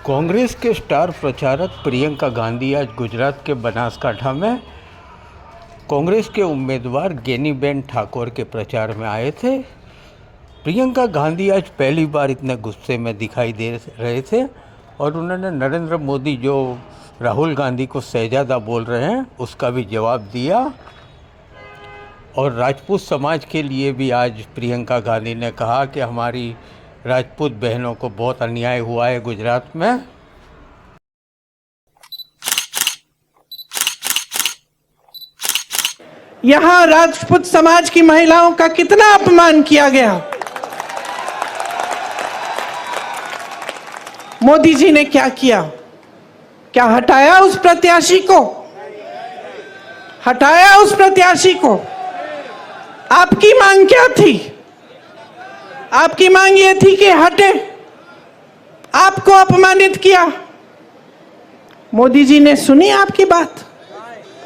कांग्रेस के स्टार प्रचारक प्रियंका गांधी आज गुजरात के बनासकांठा में कांग्रेस के उम्मीदवार गेनीबेन ठाकुर के प्रचार में आए थे। प्रियंका गांधी आज पहली बार इतने गुस्से में दिखाई दे रहे थे और उन्होंने नरेंद्र मोदी जो राहुल गांधी को शहजादा बोल रहे हैं उसका भी जवाब दिया। और राजपूत समाज के लिए भी आज प्रियंका गांधी ने कहा कि हमारी राजपूत बहनों को बहुत अन्याय हुआ है गुजरात में। यहां राजपूत समाज की महिलाओं का कितना अपमान किया गया। मोदी जी ने क्या किया? क्या हटाया उस प्रत्याशी को? हटाया उस प्रत्याशी को? आपकी मांग क्या थी? आपकी मांग ये थी कि हटे, आपको अपमानित किया। मोदी जी ने सुनी आपकी बात?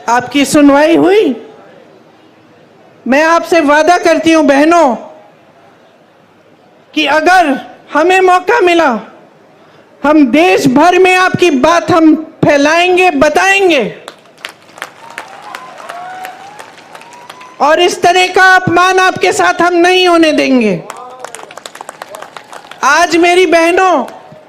आपकी सुनवाई हुई? मैं आपसे वादा करती हूं बहनों कि अगर हमें मौका मिला हम देश भर में आपकी बात हम फैलाएंगे, बताएंगे और इस तरह का अपमान आपके साथ हम नहीं होने देंगे। आज मेरी बहनों,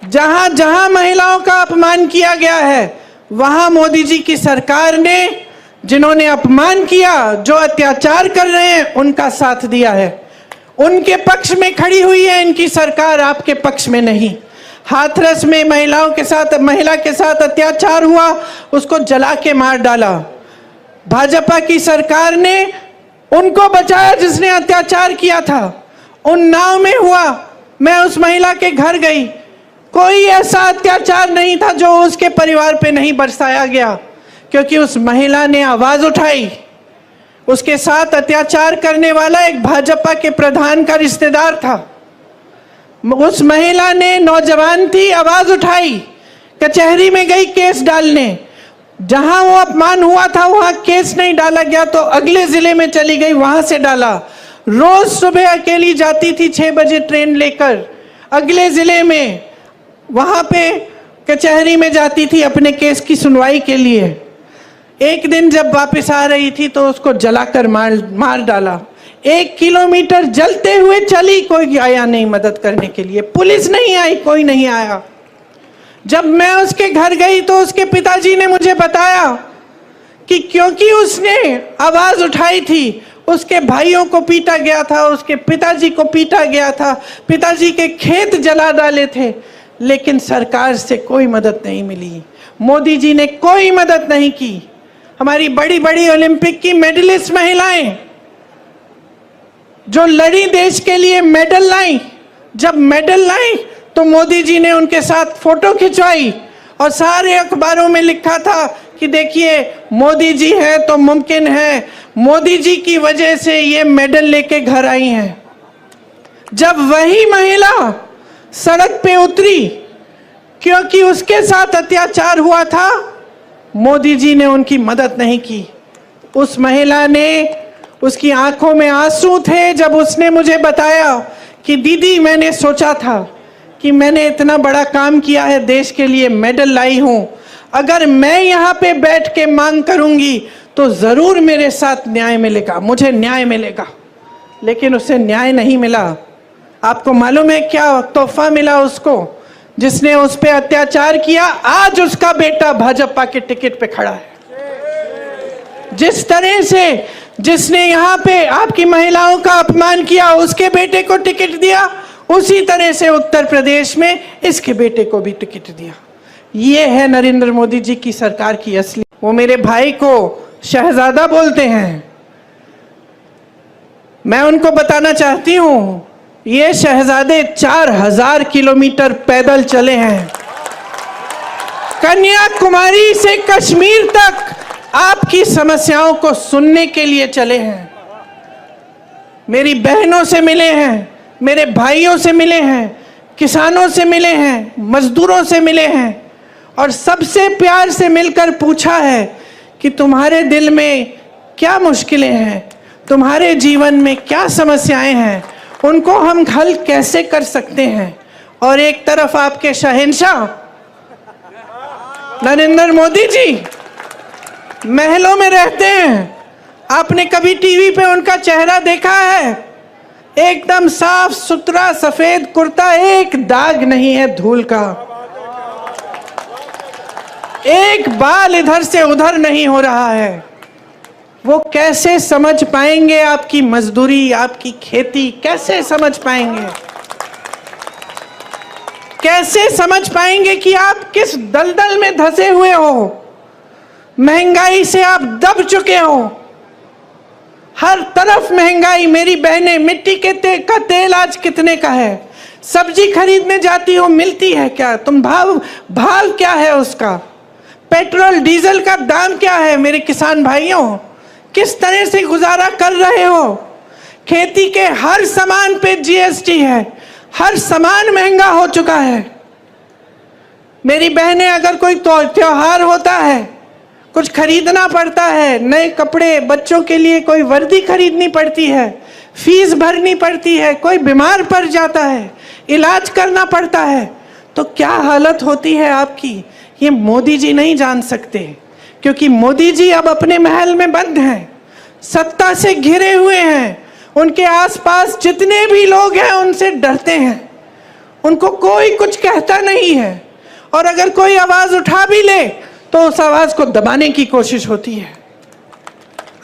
जहां जहां महिलाओं का अपमान किया गया है वहां मोदी जी की सरकार ने जिन्होंने अपमान किया, जो अत्याचार कर रहे हैं, उनका साथ दिया है, उनके पक्ष में खड़ी हुई है इनकी सरकार, आपके पक्ष में नहीं। हाथरस में महिला के साथ अत्याचार हुआ, उसको जला के मार डाला। भाजपा की सरकार ने उनको बचाया जिसने अत्याचार किया था। उन्नाव में हुआ, मैं उस महिला के घर गई, कोई ऐसा अत्याचार नहीं था जो उसके परिवार पे नहीं बरसाया गया, क्योंकि उस महिला ने आवाज उठाई। उसके साथ अत्याचार करने वाला एक भाजपा के प्रधान का रिश्तेदार था। उस महिला ने, नौजवान थी, आवाज उठाई, कचहरी में गई केस डालने। जहां वो अपमान हुआ था वहां केस नहीं डाला गया तो अगले जिले में चली गई, वहां से डाला। रोज सुबह अकेली जाती थी 6 बजे ट्रेन लेकर अगले जिले में, वहां पे कचहरी में जाती थी अपने केस की सुनवाई के लिए। एक दिन जब वापस आ रही थी तो उसको जलाकर मार डाला। 1 किलोमीटर जलते हुए चली, कोई आया नहीं मदद करने के लिए, पुलिस नहीं आई, कोई नहीं आया। जब मैं उसके घर गई तो उसके पिताजी ने मुझे बताया कि क्योंकि उसने आवाज उठाई थी, उसके भाइयों को पीटा गया था, उसके पिताजी को पीटा गया था, पिताजी के खेत जला डाले थे, लेकिन सरकार से कोई मदद नहीं मिली। मोदी जी ने कोई मदद नहीं की। हमारी बड़ी बड़ी ओलंपिक की मेडलिस्ट महिलाएं जो लड़ी, देश के लिए मेडल लाई, जब मेडल लाई तो मोदी जी ने उनके साथ फोटो खिंचवाई और सारे अखबारों में लिखा था कि देखिए मोदी जी हैं तो मुमकिन है, मोदी जी की वजह से ये मेडल लेके घर आई हैं। जब वही महिला सड़क पे उतरी क्योंकि उसके साथ अत्याचार हुआ था, मोदी जी ने उनकी मदद नहीं की। उस महिला ने, उसकी आंखों में आंसू थे जब उसने मुझे बताया कि दीदी मैंने सोचा था कि मैंने इतना बड़ा काम किया है, देश के लिए मेडल लाई हूं, अगर मैं यहाँ पे बैठ के मांग करूंगी तो जरूर मेरे साथ न्याय मिलेगा, मुझे न्याय मिलेगा। लेकिन उसे न्याय नहीं मिला। आपको मालूम है क्या तोहफा मिला उसको, जिसने उस पे अत्याचार किया? आज उसका बेटा भाजपा के टिकट पे खड़ा है। जिस तरह से जिसने यहाँ पे आपकी महिलाओं का अपमान किया उसके बेटे को टिकट दिया, उसी तरह से उत्तर प्रदेश में इसके बेटे को भी टिकट दिया। ये है नरेंद्र मोदी जी की सरकार की असली। वो मेरे भाई को शहजादा बोलते हैं। मैं उनको बताना चाहती हूं, ये शहजादे 4000 किलोमीटर पैदल चले हैं, कन्याकुमारी से कश्मीर तक आपकी समस्याओं को सुनने के लिए चले हैं। मेरी बहनों से मिले हैं, मेरे भाइयों से मिले हैं, किसानों से मिले हैं, मजदूरों से मिले हैं और सबसे प्यार से मिलकर पूछा है कि तुम्हारे दिल में क्या मुश्किलें हैं, तुम्हारे जीवन में क्या समस्याएं हैं, उनको हम हल कैसे कर सकते हैं। और एक तरफ आपके शहंशाह नरेंद्र मोदी जी महलों में रहते हैं, आपने कभी टीवी पे उनका चेहरा देखा है? एकदम साफ सुथरा सफेद कुर्ता, एक दाग नहीं है धूल का, एक बाल इधर से उधर नहीं हो रहा है। वो कैसे समझ पाएंगे आपकी मजदूरी, आपकी खेती? कैसे समझ पाएंगे? कैसे समझ पाएंगे कि आप किस दलदल में धंसे हुए हो? महंगाई से आप दब चुके हो, हर तरफ महंगाई। मेरी बहनें, मिट्टी के का तेल आज कितने का है? सब्जी खरीदने जाती हो, मिलती है क्या? तुम भाव क्या है उसका? पेट्रोल डीजल का दाम क्या है? मेरे किसान भाइयों, किस तरह से गुजारा कर रहे हो? खेती के हर सामान पे जीएसटी है, हर सामान महंगा हो चुका है। मेरी बहनें, अगर कोई त्योहार होता है, कुछ खरीदना पड़ता है, नए कपड़े, बच्चों के लिए कोई वर्दी खरीदनी पड़ती है, फीस भरनी पड़ती है, कोई बीमार पड़ जाता है, इलाज करना पड़ता है, तो क्या हालत होती है आपकी? ये मोदी जी नहीं जान सकते, क्योंकि मोदी जी अब अपने महल में बंद हैं, सत्ता से घिरे हुए हैं। उनके आसपास जितने भी लोग हैं उनसे डरते हैं, उनको कोई कुछ कहता नहीं है, और अगर कोई आवाज उठा भी ले तो उस आवाज को दबाने की कोशिश होती है।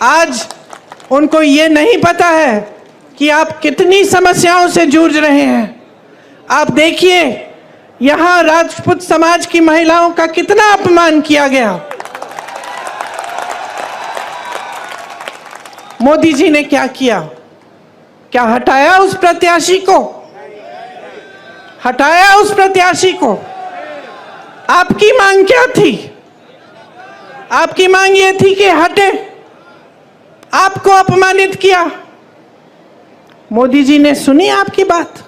आज उनको ये नहीं पता है कि आप कितनी समस्याओं से जूझ रहे हैं। आप देखिए, यहां राजपूत समाज की महिलाओं का कितना अपमान किया गया। मोदी जी ने क्या किया? क्या हटाया उस प्रत्याशी को? हटाया उस प्रत्याशी को? आपकी मांग क्या थी? आपकी मांग ये थी कि हटे, आपको अपमानित किया। मोदी जी ने सुनी आपकी बात?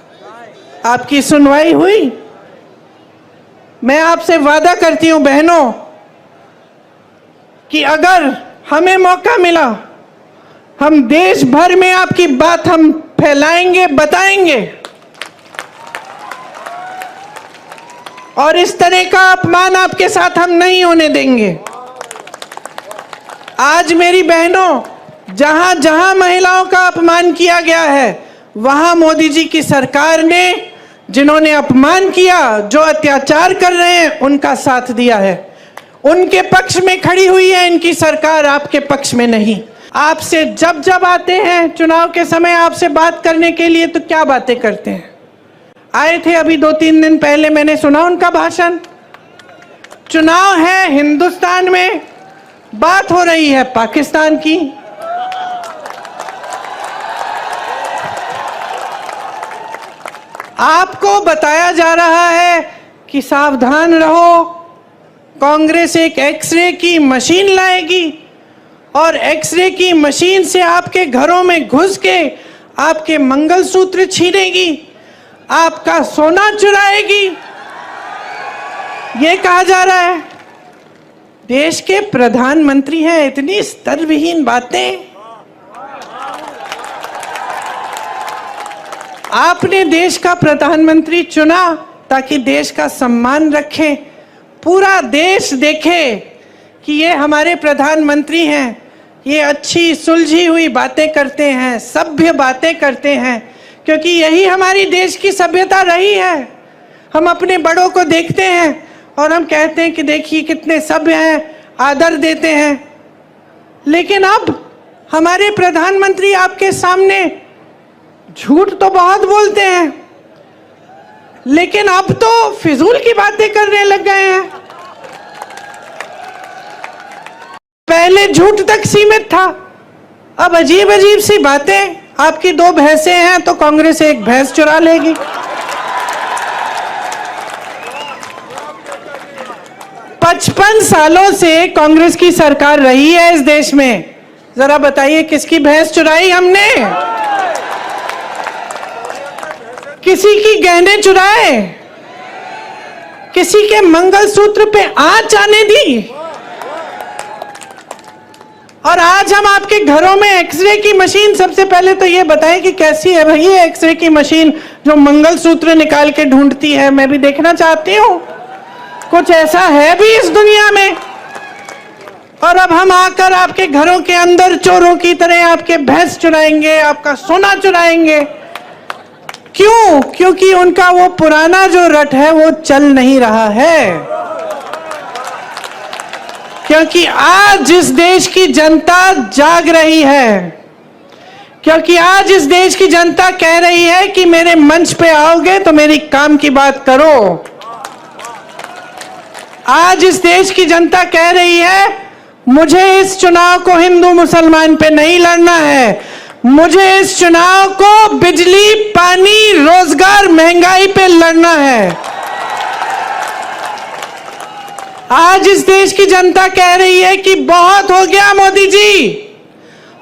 आपकी सुनवाई हुई? मैं आपसे वादा करती हूं बहनों कि अगर हमें मौका मिला, हम देश भर में आपकी बात हम फैलाएंगे, बताएंगे, और इस तरह का अपमान आपके साथ हम नहीं होने देंगे। आज मेरी बहनों, जहां जहां महिलाओं का अपमान किया गया है, वहां मोदी जी की सरकार ने, जिन्होंने अपमान किया, जो अत्याचार कर रहे हैं, उनका साथ दिया है, उनके पक्ष में खड़ी हुई है इनकी सरकार, आपके पक्ष में नहीं। आपसे जब जब आते हैं चुनाव के समय आपसे बात करने के लिए, तो क्या बातें करते हैं? आए थे अभी 2-3 दिन पहले, मैंने सुना उनका भाषण। चुनाव है हिंदुस्तान में, बात हो रही है पाकिस्तान की। आपको बताया जा रहा है कि सावधान रहो, कांग्रेस एक एक्सरे की मशीन लाएगी और एक्सरे की मशीन से आपके घरों में घुस के आपके मंगलसूत्र छीनेगी, आपका सोना चुराएगी, ये कहा जा रहा है। देश के प्रधानमंत्री हैं, इतनी स्तरविहीन बातें। आपने देश का प्रधानमंत्री चुना ताकि देश का सम्मान रखें, पूरा देश देखे कि ये हमारे प्रधानमंत्री हैं, ये अच्छी सुलझी हुई बातें करते हैं, सभ्य बातें करते हैं, क्योंकि यही हमारी देश की सभ्यता रही है। हम अपने बड़ों को देखते हैं और हम कहते हैं कि देखिए कितने सभ्य हैं, आदर देते हैं। लेकिन अब हमारे प्रधानमंत्री आपके सामने झूठ तो बहुत बोलते हैं, लेकिन अब तो फिजूल की बातें करने लग गए हैं। पहले झूठ तक सीमित था, अब अजीब अजीब सी बातें। आपकी 2 भैंसें हैं तो कांग्रेस एक भैंस चुरा लेगी। पचपन सालों से कांग्रेस की सरकार रही है इस देश में, जरा बताइए किसकी भैंस चुराई हमने? किसी की गहने चुराए? किसी के मंगलसूत्र पे आंच आने दी? और आज हम आपके घरों में एक्सरे की मशीन, सबसे पहले तो ये बताएं कि कैसी है भाई ये एक्सरे की मशीन जो मंगलसूत्र निकाल के ढूंढती है? मैं भी देखना चाहती हूँ। कुछ ऐसा है भी इस दुनिया में? और अब हम आकर आपके घरों के अंदर चोरों की तरह आपके भैंस चुराएंगे, आपका सोना चुराएंगे। क्यों? क्योंकि उनका वो पुराना जो रट है वो चल नहीं रहा है। क्योंकि आज इस देश की जनता जाग रही है, क्योंकि आज इस देश की जनता कह रही है कि मेरे मंच पे आओगे तो मेरी काम की बात करो। आज इस देश की जनता कह रही है मुझे इस चुनाव को हिंदू मुसलमान पे नहीं लड़ना है, मुझे इस चुनाव को बिजली, पानी, रोजगार, महंगाई पे लड़ना है। आज इस देश की जनता कह रही है कि बहुत हो गया मोदी जी,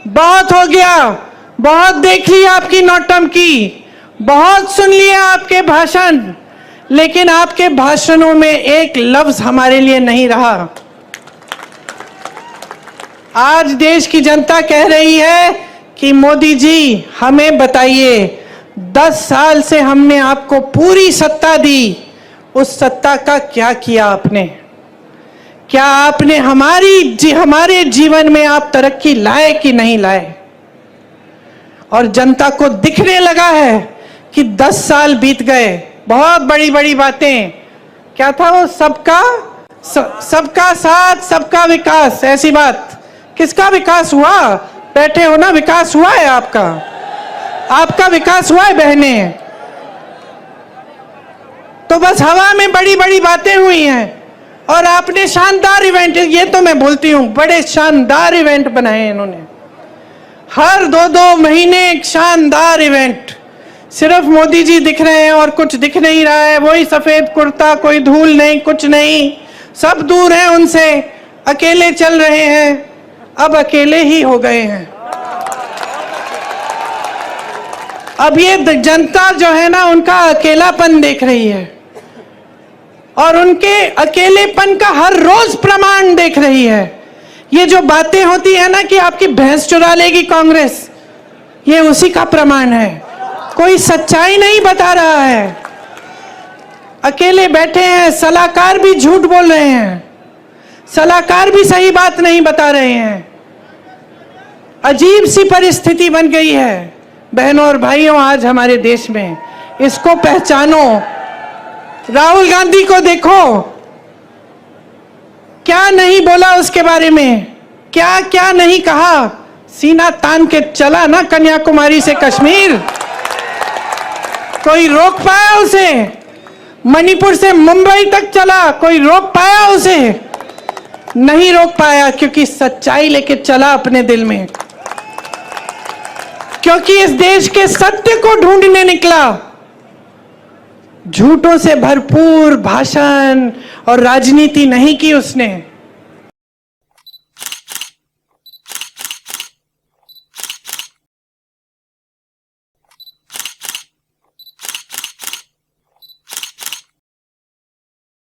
बहुत हो गया, बहुत देख ली आपकी नौटंकी, बहुत सुन लिया आपके भाषण, लेकिन आपके भाषणों में एक लफ्ज हमारे लिए नहीं रहा। आज देश की जनता कह रही है कि मोदी जी हमें बताइए, 10 साल से हमने आपको पूरी सत्ता दी, उस सत्ता का क्या किया आपने? क्या आपने हमारे जीवन में आप तरक्की लाए कि नहीं लाए? और जनता को दिखने लगा है कि 10 साल बीत गए, बहुत बड़ी बड़ी बातें, क्या था वो, सबका साथ सबका विकास, ऐसी बात। किसका विकास हुआ? बैठे हो ना, विकास हुआ है आपका, आपका विकास हुआ है बहने। तो बस हवा में बड़ी बड़ी बातें हुई हैं और आपने शानदार इवेंट, ये तो मैं बोलती हूं, बड़े शानदार इवेंट बनाए इन्होंने। हर 2-2 महीने एक शानदार इवेंट। सिर्फ मोदी जी दिख रहे हैं और कुछ दिख नहीं रहा है, वही सफेद कुर्ता, कोई धूल नहीं, कुछ नहीं, सब दूर हैं उनसे, अकेले चल रहे हैं। अब अकेले ही हो गए हैं। अब ये जनता जो है ना, उनका अकेलापन देख रही है और उनके अकेलेपन का हर रोज प्रमाण देख रही है। ये जो बातें होती है ना कि आपकी भैंस चुरा लेगी कांग्रेस, ये उसी का प्रमाण है। कोई सच्चाई नहीं बता रहा है, अकेले बैठे हैं, सलाहकार भी झूठ बोल रहे हैं, सलाहकार भी सही बात नहीं बता रहे हैं। अजीब सी परिस्थिति बन गई है बहनों और भाइयों आज हमारे देश में। इसको पहचानो। राहुल गांधी को देखो, क्या नहीं बोला उसके बारे में, क्या क्या नहीं कहा। सीना तान के चला ना कन्याकुमारी से कश्मीर, कोई रोक पाया उसे? मणिपुर से मुंबई तक चला, कोई रोक पाया उसे? नहीं रोक पाया, क्योंकि सच्चाई लेके चला अपने दिल में, क्योंकि इस देश के सत्य को ढूंढने निकला। झूठों से भरपूर भाषण और राजनीति नहीं की उसने।